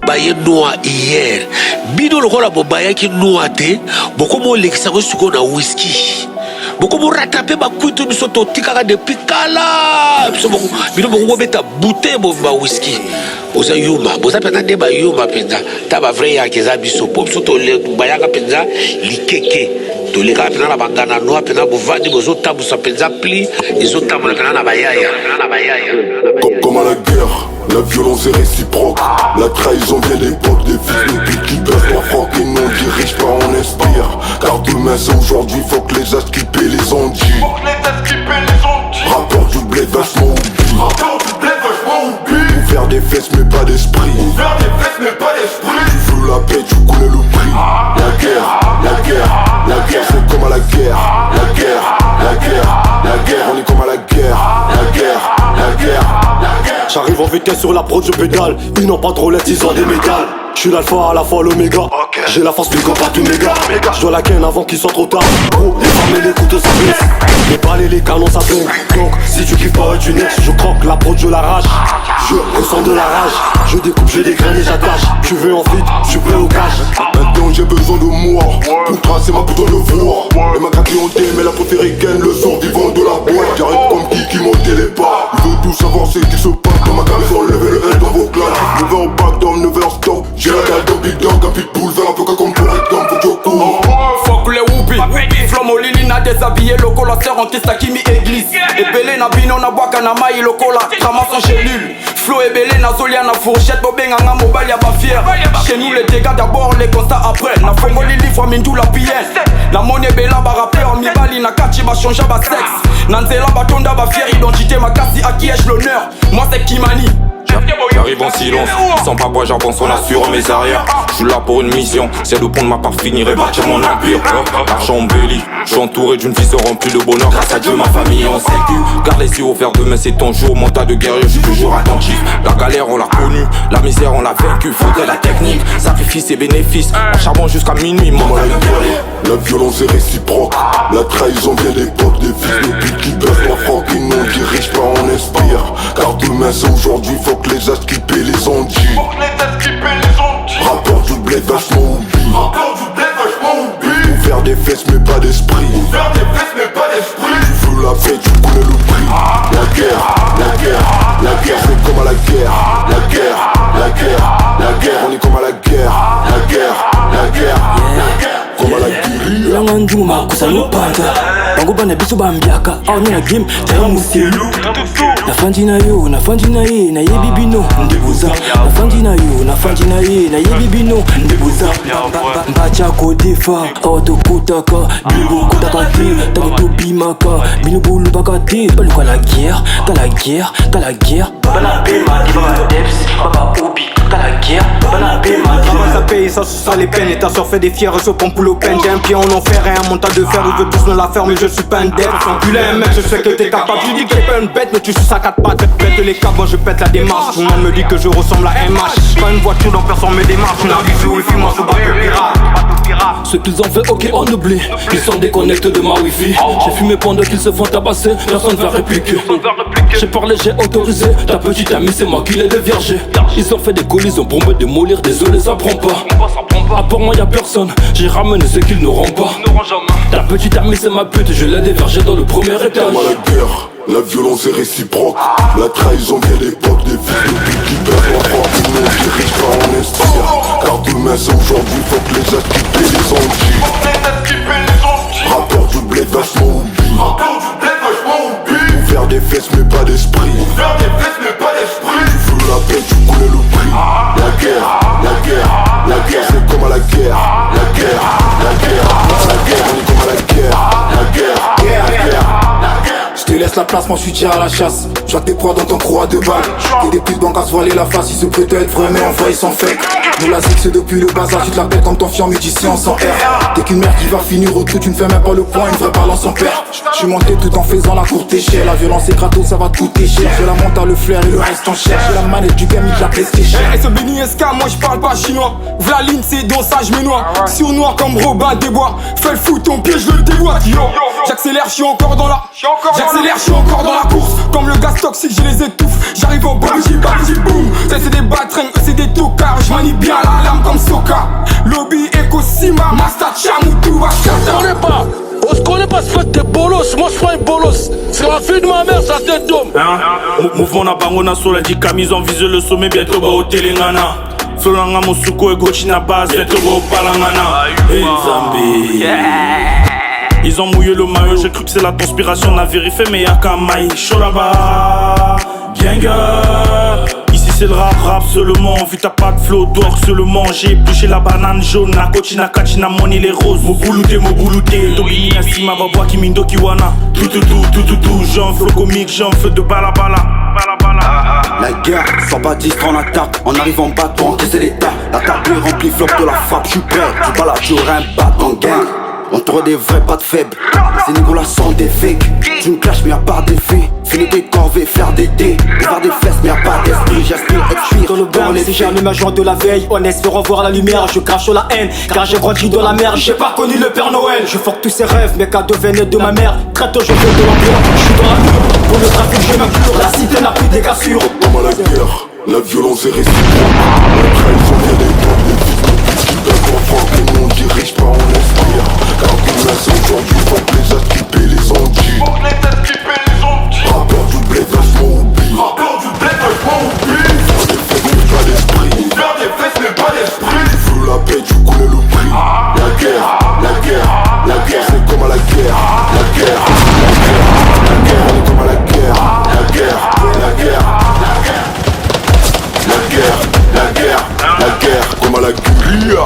baye noa hier bino lokola bobaya ki noa te bokomo lekisa ko suko na whisky bokomo rattraper ba kuitu biso to tikaka depuis kala biso bino bokomo beta bouteille ba whisky oza yuma boza pena de ba yuma penza ta ba vrai ya keza biso po biso to le bayaka penza likeke to le ka pena na bangana noa pena bovandi bozo tabusa penza pli ezo tamona pena na bayaya comme à la guerre. La violence est réciproque, la trahison vient d'époque. Des fils de pute qui baissent leur froc et non dirige pas on inspire. Car demain c'est aujourd'hui, faut que les as qui paient les ondits. Rapport du blé vachement oublié. Pour faire des fesses mais pas d'esprit. Tu veux la paix, tu connais le prix. La guerre c'est comme à la guerre. La guerre, on est comme à la guerre. La guerre. J'arrive en vitesse sur l'approche, je pédale. Ils n'ont pas de Rolex, ils ont des métals. J'suis l'alpha à la fois l'oméga. J'ai la force plus qu'on part du méga. J'dois la ken avant qu'il soit trop tard. Gros, les femmes et les couteaux ça blesse. Les balles et les canons ça baigne. Donc si tu kiffes pas tu next. Je croque l'approche, je l'arrache. Je ressens de la rage. Je découpe, je dégraine et j'attache. Tu veux en fit, j'suis prêt au cash. Maintenant j'ai besoin de moi pour tracer ma putain de voix. Et ma clientèle mais la préférée ken le son vivant de la boîte. J'arrive comme qui montait les pas. Il veut tout savoir ce qui se passe. Dans ma carrière lever le L dans vos classes. 9h au back down, 9h stop. J'ai la dalle d'un big dog, un pitbull vers un peu comme pour être comme faut que je cours. Fuck les whoopi, Flomo Lili na déshabillé le colateur en testa qui mi église. Et belé na bino na boaka na maï le cola, ramasse en cellule. Flo et belé na zolia na fourchette, bobenga nga mobile y'a pas fier. Chez nous les dégâts d'abord, les constats après. Na fongo lili fois mindou la pienne. La monnaie bella ba rappeur, mi bali na kachi ba changea ba sexe. Nanzela ba tonda ba fière identité, ma cassi à qui ai-je l'honneur. Moi c'est Kimani. J'arrive en silence, sans pas boire, j'avance, on assure mes arrières. J'suis là pour une mission, c'est de prendre ma part, finir et bâtir mon empire. L'argent embelli, j'suis entouré d'une vie remplie de bonheur. Grâce à Dieu, ma famille en sécu. Garde les yeux ouverts, demain c'est ton jour. Mon tas de guerriers, j'suis toujours attentif. La galère, on l'a connue, la misère, on l'a vaincu. Faudrait la technique, sacrifice et bénéfice. En charbon jusqu'à minuit, mental de guerrier. La violence est réciproque, la trahison vient d'époque. Des fils de pute qui baissent leur froc et non dirige pas on inspire. Car demain c'est aujourd'hui, faut que les as qui paient les ondits. Rapport du blé vachement oublié. Pour faire des fesses mais pas d'esprit. Tu veux la paix, tu connais le prix. La guerre c'est comme à la guerre. La guerre, on est comme à la guerre. La guerre, comme à la guérilla. Langanduma kusalopata bango bana biso bambiaka awa na game taya muselu nafandi na yo nafandi na ye na yebi bino ndebuza nafandi na yo nafandi na ye na yebi bino ndebuza mbacha kodefa awa tokotaka bino bokotaka te tango tobimaka bino bolobaka te baluka la guerre bana pema baba deps baba obi la guerre bana pema ça paye, ça se sent les peines. Et ta soeur fait des fiers, je prends pour le peine. J'ai un pied en enfer et un montage de fer. Ils veulent tous me la faire, mais je suis pas un dette. Enculé, mec, je sais que t'es capable. Tu dis que t'es pas une bête, mais tu suces à 4 pattes. Pète les câbles, moi je pète la démarche. Tout le monde me dit que je ressemble à MH. Pas une voiture, donc personne me démarche. Une avis sur wifi, moi je bateau pirate. Ce qu'ils ont fait, ok, on oublie. Ils sont déconnectés de ma wifi. J'ai fumé pendant qu'ils se font tabasser. Personne va répliquer. J'ai parlé, j'ai autorisé. Ta petite amie, c'est moi qui l'ai déviergé. Ils ont fait des collisions pour me démolir. Désolé, ça prend pas. À part moi y'a personne, j'ai ramené ce qu'ils n'auront pas. Ta petite amie c'est ma pute, je l'ai dévergé dans le premier étage. Comme à la guerre, la violence est réciproque. La trahison vient d'époque. Des fils de pute qui baissent leur froc et non dirige pas on inspire. Car demain c'est aujourd'hui, faut que les as qui paient les ondits. Rapport du blé vachement oublié. Pour faire des fesses mais pas d'esprit. Tu veux la paix, tu connais le prix. La guerre c'est comme à la guerre. La guerre, on est comme à la guerre. Je te laisse la place, moi je suis tiré à la chasse. Je vois que tes proies dans ton croix de balle. Et des petites banques à se voiler la face, ils se peut être vrai mais en vrai ils sont fake. Nous la zig c'est depuis le bazar, tu te l'appelles comme ton fiant musicien sans R. T'es qu'une mère qui va finir au trou, tu ne fais même pas le point, une vraie balance en perd. J'suis monté tout en faisant la courte échelle. La violence est gratos, ça va te coûter cher. J'ai la monte à le flair et le reste en cher. J'ai la manette du game, il la PlayStation. Et ce béni SK, moi j'parle pas chinois. Vlaline c'est dans ça, j'me noie. Sur noir comme Robin des Bois. Fais le foot, ton pied, je le déboîte. Yo, j'accélère, j'suis encore dans la. J'accélère, j'suis encore dans la course. Comme le gaz toxique, je les étouffe. J'arrive au bougie, boum. Ça c'est des batringues, eux c'est des tocards. J'manie bien la lame comme Soka. Lobby, Ekosima, Master Chamoutou, Bachata. On se connaît pas, ce fait des bolos, moi je prends une bolos. C'est la fille de ma mère, ça tête d'homme. Mouvement na bango na sola di camisons vise le sommet bientôt ba au telengana. Floranga Mosuko et Gochi na base bientôt ba au palangana. Hey Zambi. Ils ont mouillé le maillot, j'ai cru que c'est la conspiration, on a vérifié mais y'a qu'un maï. Chaud là-bas, gangster. Ici c'est le rap seulement, vu t'as pas de flow d'or seulement. J'ai épluché la banane jaune, na kochi na kachi na money les roses. Mobulouté, Tobini Asima, Babwa Kimindo Kiwana. Tout, j'en feu comique, j'en feu de balabala. La guerre, sans Baptiste en attaque. On arrive en battant, encaisser l'état. La table est remplie, flop de la frappe, j'suis prêt. Tu balades, j'aurai un bat en gang. Entouré des vrais, pas de faibles. Ces négos là sont des fakes. Tu me clashes mais y'a pas d'effet. Fini des corvées, faire des dés. Faire des fesses mais y'a pas d'esprit. J'aspire, expire Dans le bain, si j'ai allumé un jour de la veille, on espère revoir la lumière. Je crache sur la haine, car j'ai grandi dans la merde. J'ai pas connu le Père Noël. Je fuck tous ses rêves, mes cadeaux venaient de ma mère. Très tôt je fais de l'ampleur, je suis dans la mur. Pour le trafic je m'inclure, la cité n'a plus des cassures. Comme à la guerre, la violence est réciproque. La trahison vient des portes, les fils de pute qui peuvent comprendre que nous on dirige pas, on inspire. Car pour l'instant aujourd'hui, faut que les astripés les ondits. Rappeur du bled, vachement oublie. Faire des fesses mais pas d'esprit. Tu veux la paix, tu connais le prix. La guerre, c'est comme à la guerre. La guerre, elle est comme à la guerre. La guerre, comme à la guérilla.